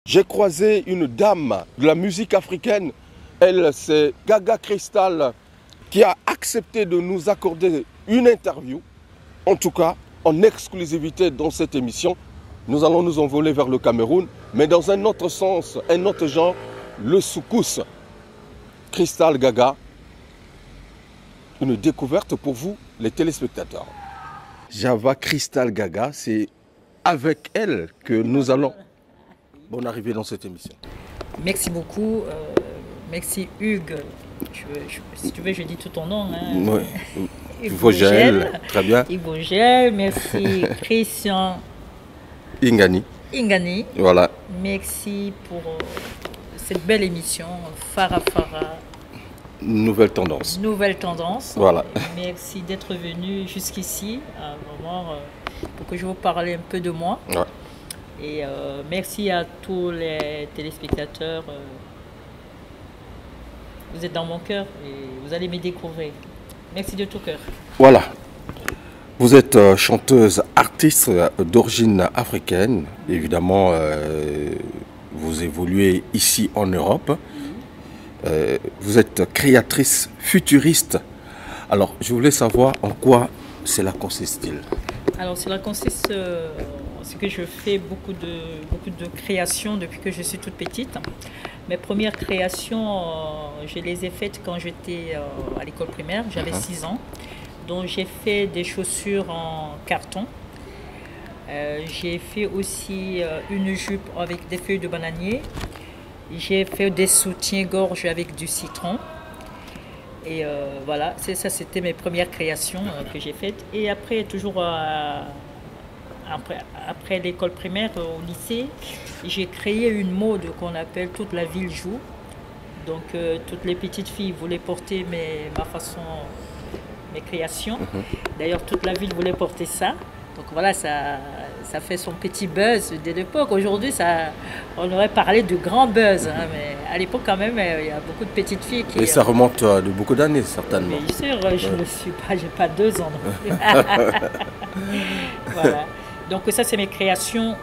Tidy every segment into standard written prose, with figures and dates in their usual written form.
J'ai croisé une dame de la musique africaine. Elle, c'est Gaga Crystal, qui a accepté de nous accorder une interview, en tout cas en exclusivité dans cette émission. Nous allons nous envoler vers le Cameroun, mais dans un autre sens, un autre genre, le soukous. Crystal Gaga, une découverte pour vous, les téléspectateurs. Java Crystal Gaga, c'est avec elle que nous allons... Bonne arrivée dans cette émission. Merci beaucoup. Merci Hugues. Si tu veux, je dis tout ton nom. Hein. Oui. Vogel, très bien. Vogel, merci Christian Ingani. Voilà. Merci pour cette belle émission, Farah. Nouvelle tendance. Nouvelle tendance. Voilà. Merci d'être venu jusqu'ici, vraiment, pour que je vous parle un peu de moi. Ouais. Et merci à tous les téléspectateurs. Vous êtes dans mon cœur et vous allez me découvrir. Merci de tout cœur. Voilà. Vous êtes chanteuse, artiste d'origine africaine. Évidemment, vous évoluez ici en Europe. Vous êtes créatrice futuriste. Alors, je voulais savoir en quoi cela consiste-t-il? Alors, cela consiste... c'est que je fais beaucoup de créations depuis que je suis toute petite. Mes premières créations, je les ai faites quand j'étais à l'école primaire, j'avais 6 ans. Donc j'ai fait des chaussures en carton. J'ai fait aussi une jupe avec des feuilles de bananier. J'ai fait des soutiens-gorge avec du citron. Et voilà, ça c'était mes premières créations que j'ai faites. Et après, toujours... Après l'école primaire, au lycée, j'ai créé une mode qu'on appelle « Toute la ville joue ». Donc, toutes les petites filles voulaient porter mes créations. D'ailleurs, toute la ville voulait porter ça. Donc voilà, ça fait son petit buzz dès l'époque. Aujourd'hui, on aurait parlé de grand buzz. Hein, mais à l'époque, quand même, il y a beaucoup de petites filles qui... Et ça remonte de beaucoup d'années, certainement. Bien sûr, je ne suis pas, j'ai pas 2 ans non plus. Voilà. Donc ça, c'est mes créations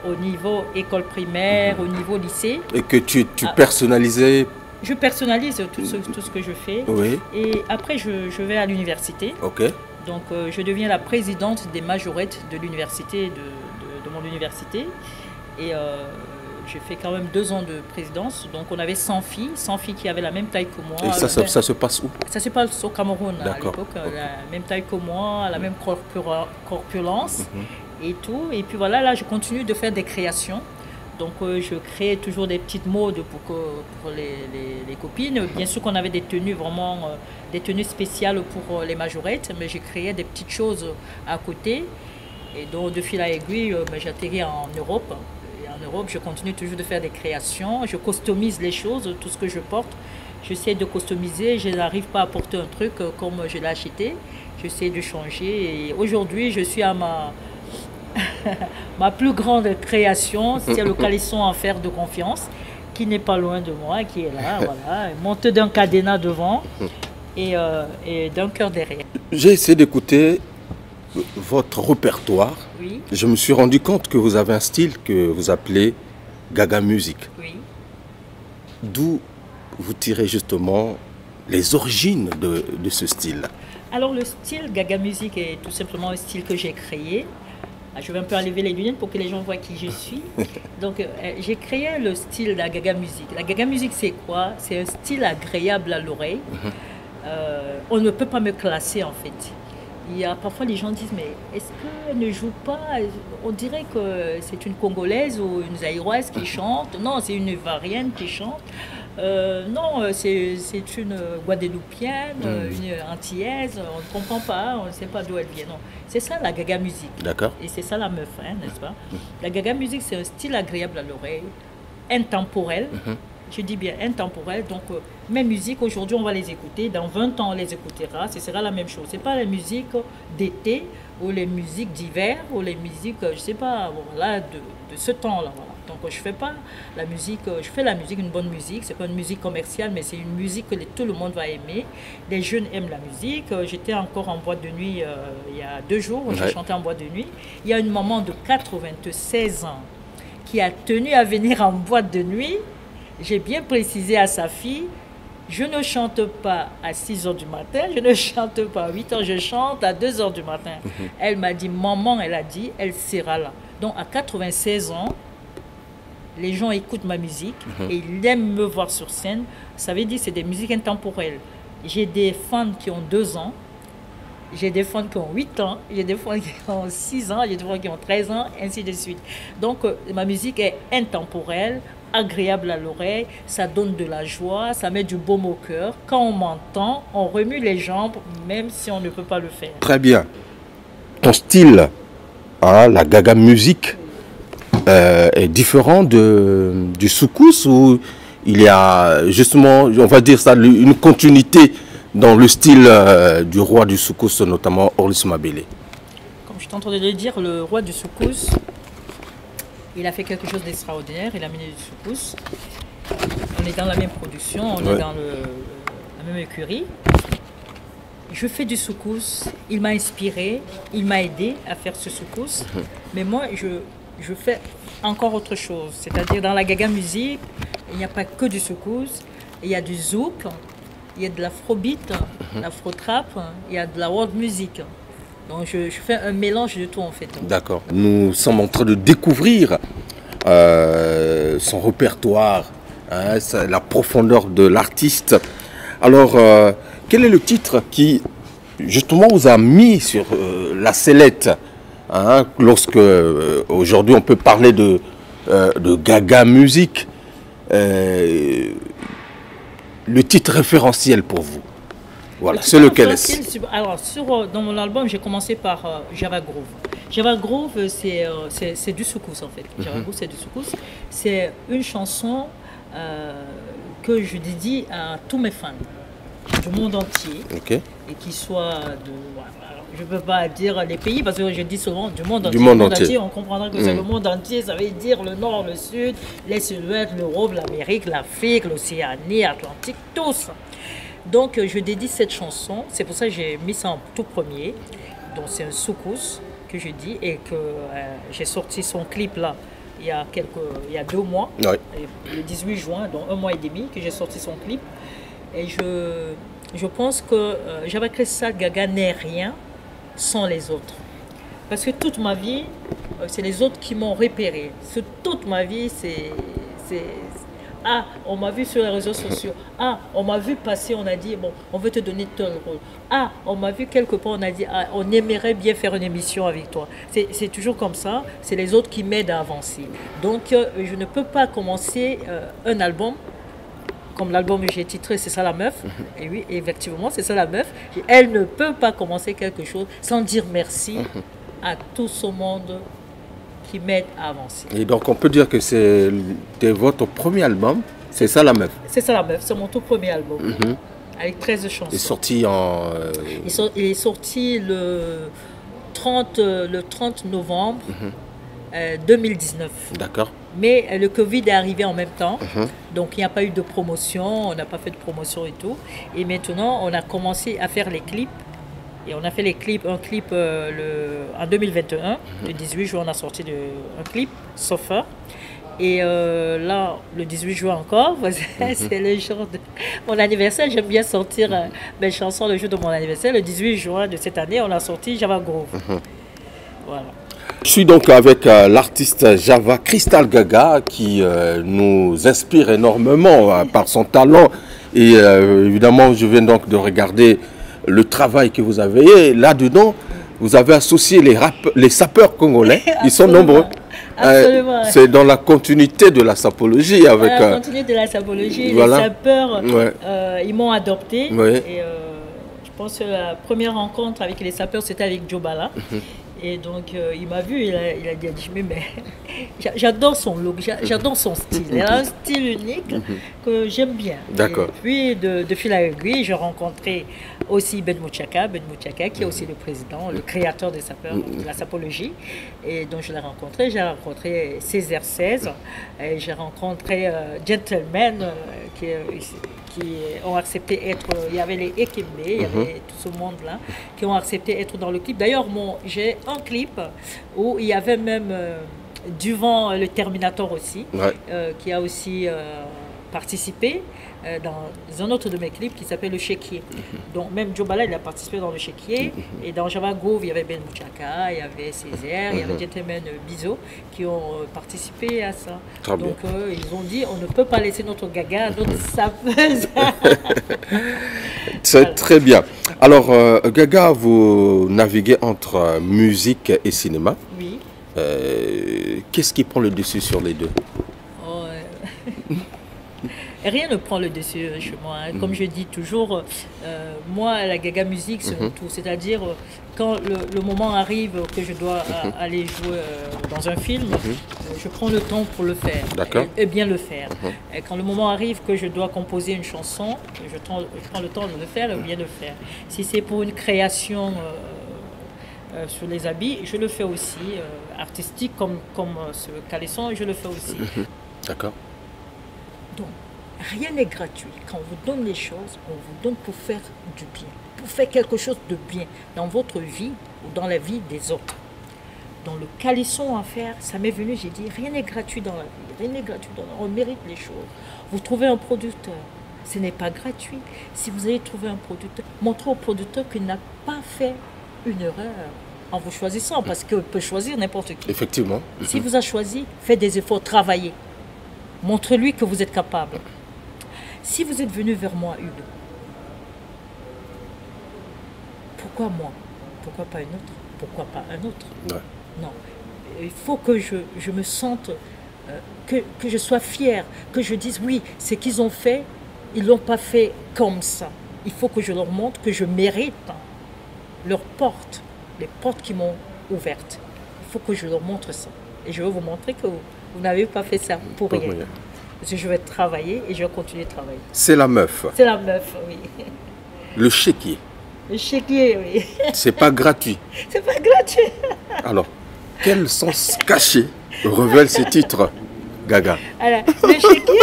au niveau école primaire, au niveau lycée. Et que tu personnalisais? Je personnalise tout ce que je fais. Oui. Et après, je vais à l'université. Ok. Donc je deviens la présidente des majorettes de l'université, de mon université. Et j'ai fait quand même 2 ans de présidence. Donc on avait 100 filles qui avaient la même taille que moi. Et ça se passe où? Ça se passe au Cameroun à l'époque. Okay. La même taille que moi, la même corpulence. Et tout. Et puis voilà, là, je continue de faire des créations. Donc, je crée toujours des petites modes pour les copines. Bien sûr qu'on avait des tenues vraiment, des tenues spéciales pour les majorettes, mais j'ai créé des petites choses à côté. Et donc, de fil à aiguille, j'atterris en Europe. Et en Europe, je continue toujours de faire des créations. Je customise les choses, tout ce que je porte. J'essaie de customiser. Je n'arrive pas à porter un truc comme je l'ai acheté. J'essaie de changer. Et aujourd'hui, je suis à ma plus grande création, c'est le caleçon en fer de confiance, qui n'est pas loin de moi, qui est là, voilà, monté d'un cadenas devant et d'un cœur derrière. J'ai essayé d'écouter votre répertoire. Oui. Je me suis rendu compte que vous avez un style que vous appelez Gaga Music. Oui. D'où vous tirez justement les origines de ce style? Alors le style Gaga Music est tout simplement un style que j'ai créé. Je vais un peu enlever les lunettes pour que les gens voient qui je suis. Donc, j'ai créé le style de la Gaga Music. La Gaga Music, c'est quoi? C'est un style agréable à l'oreille. On ne peut pas me classer, en fait. Parfois, les gens disent, mais est-ce qu'elle ne joue pas? On dirait que c'est une Congolaise ou une Zaïroise qui chante. Non, c'est une Ivoirienne qui chante. Non, c'est une Guadeloupienne, une Antillaise, on ne comprend pas, on ne sait pas d'où elle vient. Non, c'est ça la Gaga Music. D'accord. Et c'est ça la meuf, hein, n'est-ce pas? La Gaga Music, c'est un style agréable à l'oreille, intemporel. Je dis bien intemporel. Donc, mes musiques, aujourd'hui, on va les écouter. Dans 20 ans, on les écoutera. Ce sera la même chose. Ce n'est pas les musiques d'été ou les musiques d'hiver ou les musiques, je ne sais pas, voilà, de ce temps-là. Voilà. Donc, je fais pas la musique, je fais la musique, une bonne musique. C'est pas une musique commerciale, mais c'est une musique que tout le monde va aimer. Les jeunes aiment la musique. J'étais encore en boîte de nuit il y a 2 jours. J'ai chanté en boîte de nuit. Il y a une maman de 96 ans qui a tenu à venir en boîte de nuit. J'ai bien précisé à sa fille, je ne chante pas à 6 h du matin, je ne chante pas à 8 h, je chante à 2 h du matin. Elle m'a dit, maman, elle a dit, elle sera là. Donc à 96 ans, les gens écoutent ma musique et ils aiment me voir sur scène. Ça veut dire que c'est des musiques intemporelles. J'ai des fans qui ont 2 ans, j'ai des fans qui ont 8 ans, j'ai des fans qui ont 6 ans, j'ai des fans qui ont 13 ans, ainsi de suite. Donc ma musique est intemporelle, agréable à l'oreille, ça donne de la joie, ça met du baume au cœur. Quand on m'entend, on remue les jambes, même si on ne peut pas le faire. Très bien. Ton style, hein, la gaga musique, est différent du soukous, ou il y a justement, on va dire ça, une continuité dans le style du roi du soukous, notamment Orlis Mabélé? Comme je t'entendais le dire, le roi du soukous, il a fait quelque chose d'extraordinaire, il a mené du soukous. On est dans la même production, on est dans la même écurie. Je fais du soukous, il m'a inspiré, il m'a aidé à faire ce soukous. Mais moi, je fais encore autre chose. C'est-à-dire, dans la gaga musique, il n'y a pas que du soukous, il y a du zouk, il y a de l'afrobeat, l'afro-trap, il y a de la world music. Donc je fais un mélange de tout en fait. D'accord. Nous sommes en train de découvrir son répertoire, hein, la profondeur de l'artiste. Alors, quel est le titre qui, justement, vous a mis sur la sellette, hein, lorsque, aujourd'hui, on peut parler de gaga musique, le titre référentiel pour vous? Voilà, c'est lequel est-ce? Alors, dans mon album, j'ai commencé par Java Groove. Java Groove, c'est du soukous en fait. Java Groove, c'est du soukous. C'est une chanson que je dédie à tous mes fans du monde entier. Okay. Et qui soient de... Alors, je ne peux pas dire les pays, parce que je dis souvent du monde entier. Du monde entier. On comprendra que c'est le monde entier, ça veut dire le nord, le sud, l'est, l'ouest, l'Europe, l'Amérique, l'Afrique, l'Océanie, l'Atlantique, tous. Donc je dédie cette chanson, c'est pour ça que j'ai mis ça en tout premier. Donc c'est un soukous que je dis et que j'ai sorti son clip là il y a 2 mois, le 18 juin, donc 1 mois et demi que j'ai sorti son clip. Et je pense que Java Crystal Gaga n'est rien sans les autres. Parce que toute ma vie, c'est les autres qui m'ont repéré. Toute ma vie, c'est ah, on m'a vu sur les réseaux sociaux. Ah, on m'a vu passer, on a dit, bon, on veut te donner tel rôle. Ah, on m'a vu quelque part, on a dit, ah, on aimerait bien faire une émission avec toi. C'est toujours comme ça, c'est les autres qui m'aident à avancer. Donc, je ne peux pas commencer un album, comme l'album que j'ai titré, c'est ça la meuf. Et oui, effectivement, c'est ça la meuf. Elle ne peut pas commencer quelque chose sans dire merci à tout ce monde qui m'aide à avancer. Et donc on peut dire que c'était votre premier album, c'est ça la meuf? C'est ça la meuf, c'est mon tout premier album, avec 13 chansons. Il est sorti en... Il est sorti le 30 novembre 2019. D'accord. Mais le Covid est arrivé en même temps, donc il n'y a pas eu de promotion, on n'a pas fait de promotion et tout. Et maintenant, on a commencé à faire les clips. Et on a fait un clip en 2021, le 18 juin, on a sorti un clip, Sofa. Et là, le 18 juin encore, c'est le jour de mon anniversaire. J'aime bien sortir mes chansons le jour de mon anniversaire. Le 18 juin de cette année, on a sorti Java Groove. Voilà. Je suis donc avec l'artiste Java Crystal Gaga qui nous inspire énormément par son talent. Et évidemment, je viens donc de regarder le travail que vous avez. Et là-dedans, vous avez associé les sapeurs congolais. Ils sont nombreux. Absolument. C'est dans la continuité de la sapologie. Avec, la continuité de la sapologie. Voilà. Les sapeurs, ils m'ont adopté. Et je pense que la première rencontre avec les sapeurs, c'était avec Joe Bala. Et donc, il m'a vu, il a dit, mais j'adore son look, j'adore son style. Il a un style unique que j'aime bien. D'accord. Et puis, de fil à aiguille, j'ai rencontré aussi Ben Mouchaka, qui est aussi le président, le créateur des sapeurs, de la sapologie. Et donc, je l'ai rencontré. J'ai rencontré Césaire 16, et j'ai rencontré Gentleman, qui ont accepté être, il y avait les Ekembe, il y avait tout ce monde-là, qui ont accepté être dans le clip. D'ailleurs, j'ai un clip où il y avait même Devant le Terminator aussi, Ouais. qui a aussi participé dans un autre de mes clips qui s'appelle Le Chéquier. Donc même Joe Bala, il a participé dans Le Chéquier. Et dans Java Groove, il y avait Ben Mouchaka, il y y avait Césaire, il y avait Gentleman Bizo qui ont participé à ça. Très bien. Donc ils ont dit on ne peut pas laisser notre gaga, notre sapeuse. C'est Voilà. très bien. Alors, Gaga, vous naviguez entre musique et cinéma. Oui. Qu'est-ce qui prend le dessus sur les deux? Oh, rien ne prend le dessus chez moi. Hein. Comme je dis toujours, moi, la gaga musique, c'est tout. C'est-à-dire, quand le moment arrive que je dois aller jouer dans un film, je prends le temps pour le faire. D'accord. Et bien le faire. Et quand le moment arrive que je dois composer une chanson, je prends le temps de le faire et bien le faire. Si c'est pour une création sur les habits, je le fais aussi. Artistique comme ce caleçon, je le fais aussi. D'accord. Donc, rien n'est gratuit. Quand on vous donne les choses, on vous donne pour faire du bien, pour faire quelque chose de bien dans votre vie ou dans la vie des autres. Dans le caleçon à faire, ça m'est venu, j'ai dit, rien n'est gratuit dans la vie, rien n'est gratuit dans la vie, on mérite les choses. Vous trouvez un producteur, ce n'est pas gratuit. Si vous allez trouver un producteur, montrez au producteur qu'il n'a pas fait une erreur en vous choisissant, parce qu'il peut choisir n'importe qui. Effectivement. Si vous a choisi, faites des efforts, travaillez. Montrez-lui que vous êtes capable. Si vous êtes venu vers moi, Hugues, pourquoi moi? Pourquoi pas une autre? Pourquoi pas un autre? Ouais. Non. Il faut que je me sente, que je sois fière, que je dise oui, ce qu'ils ont fait, ils ne l'ont pas fait comme ça. Il faut que je leur montre que je mérite leurs portes, les portes qui m'ont ouvertes. Il faut que je leur montre ça. Et je vais vous montrer que vous n'avez pas fait ça pour rien. Parce que je vais travailler et je vais continuer de travailler. C'est la meuf. C'est la meuf, oui. Le chéquier. Le chéquier, oui. C'est pas gratuit. C'est pas gratuit. Alors, quel sens caché révèle ce titre, Gaga? Alors, le chéquier,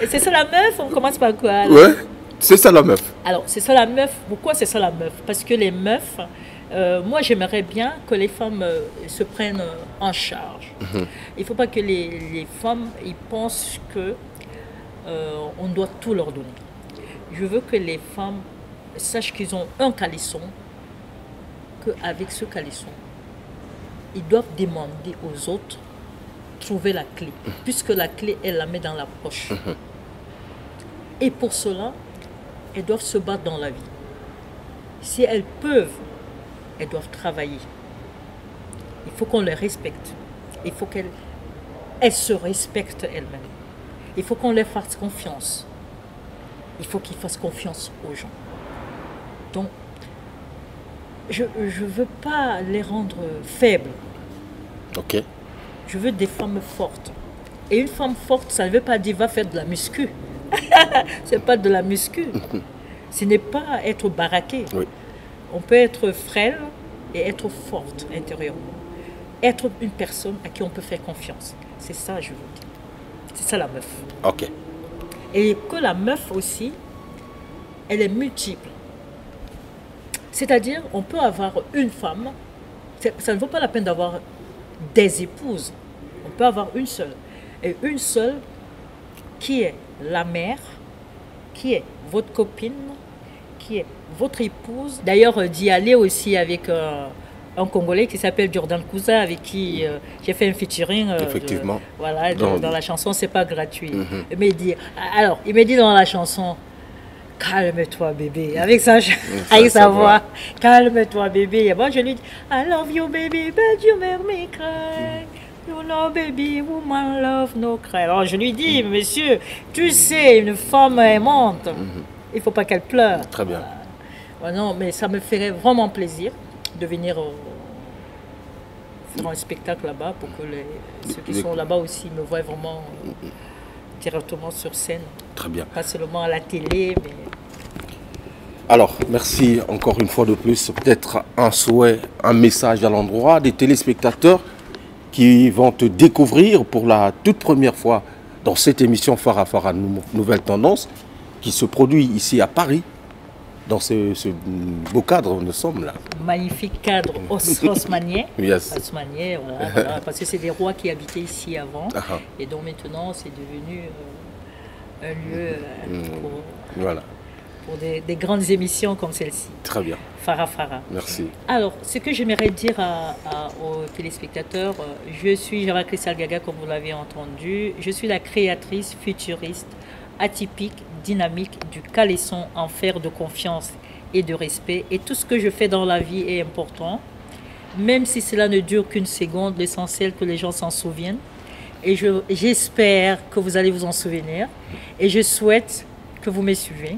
c'est ça la meuf, on commence par quoi alors? Ouais, c'est ça la meuf. Alors, c'est ça la meuf. Pourquoi c'est ça la meuf? Parce que les meufs, moi j'aimerais bien que les femmes se prennent en charge. Il ne faut pas que les femmes ils pensent que on doit tout leur donner. Je veux que les femmes sachent qu'ils ont un caleçon, qu'avec ce caleçon, ils doivent demander aux autres trouver la clé, puisque la clé, elle la met dans la poche. Et pour cela, elles doivent se battre dans la vie. Si elles peuvent, elles doivent travailler. Il faut qu'on les respecte. Il faut qu'elles se respectent elles-mêmes. Il faut qu'on leur fasse confiance. Il faut qu'ils fassent confiance aux gens. Donc, je ne veux pas les rendre faibles. Ok. Je veux des femmes fortes. Et une femme forte, ça ne veut pas dire va faire de la muscu. Ce n'est pas de la muscu. Ce n'est pas être baraqué. Oui. On peut être frêle et être forte intérieurement. Être une personne à qui on peut faire confiance. C'est ça, je veux dire. C'est ça la meuf. Ok. Et que la meuf aussi, elle est multiple. C'est-à-dire, on peut avoir une femme, ça ne vaut pas la peine d'avoir des épouses. On peut avoir une seule. Et une seule qui est la mère, qui est votre copine, qui est votre épouse. D'ailleurs, d'y aller aussi avec un Congolais qui s'appelle Jordan Kouza, avec qui j'ai fait un featuring. Effectivement. Voilà, dans la chanson, c'est pas gratuit. Il me dit dans la chanson, calme-toi bébé, avec sa voix, calme-toi bébé. Et moi je lui dis, I love you baby, but you make me cry. You know baby, woman love no cry. Alors je lui dis, monsieur, tu sais, une femme aimante, il ne faut pas qu'elle pleure. Très bien. Non, mais ça me ferait vraiment plaisir de venir faire un spectacle là-bas pour que ceux qui sont là-bas aussi me voient vraiment directement sur scène. Très bien. Pas seulement à la télé, mais... Alors, merci encore une fois de plus. Peut-être un souhait, un message à l'endroit des téléspectateurs qui vont te découvrir pour la toute première fois dans cette émission Farafara Nouvelle Tendance qui se produit ici à Paris dans ce beau cadre où nous sommes là. Magnifique cadre haussmannien. Yes. Haussmannien, voilà, parce que c'est des rois qui habitaient ici avant. Et donc maintenant, c'est devenu un lieu pour des grandes émissions comme celle-ci. Très bien. Farah Farah. Merci. Alors, ce que j'aimerais dire aux téléspectateurs, je suis Java Crystal Gaga, comme vous l'avez entendu. Je suis la créatrice futuriste, atypique, dynamique du caleçon en fer de confiance et de respect. Et tout ce que je fais dans la vie est important. Même si cela ne dure qu'une seconde, l'essentiel que les gens s'en souviennent. Et j'espère que vous allez vous en souvenir. Et je souhaite que vous me suivez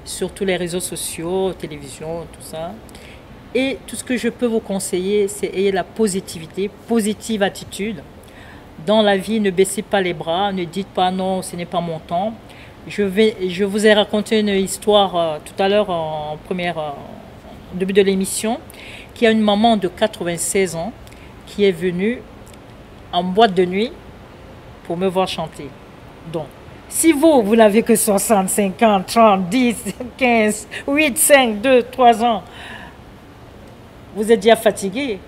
sur tous les réseaux sociaux, télévision, tout ça. Et tout ce que je peux vous conseiller, c'est ayez la positivité, positive attitude. Dans la vie, ne baissez pas les bras, ne dites pas non, ce n'est pas mon temps. Je vous ai raconté une histoire tout à l'heure au début de l'émission, qui a une maman de 96 ans qui est venue en boîte de nuit pour me voir chanter. Donc, si vous n'avez que 60, 50, 30, 10, 15, 8, 5, 2, 3 ans, vous êtes déjà fatigué,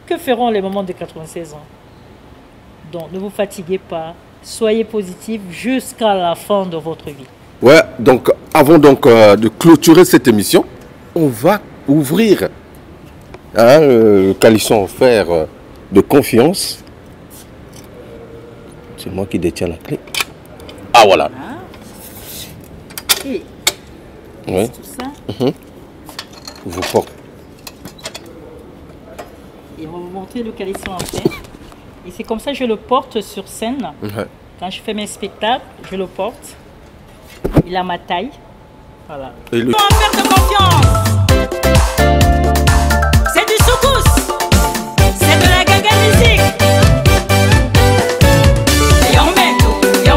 que feront les mamans de 96 ans? Donc, ne vous fatiguez pas, soyez positif jusqu'à la fin de votre vie. Ouais, donc avant de clôturer cette émission, on va ouvrir le caleçon en fer de confiance. C'est moi qui détiens la clé. Ah voilà. Et oui. Tout ça. Vous portez. Et on va vous montrer le caleçon en fer. Et c'est comme ça que je le porte sur scène. Quand je fais mes spectacles, je le porte. Il a ma taille. Voilà. Et le... En fer de confiance.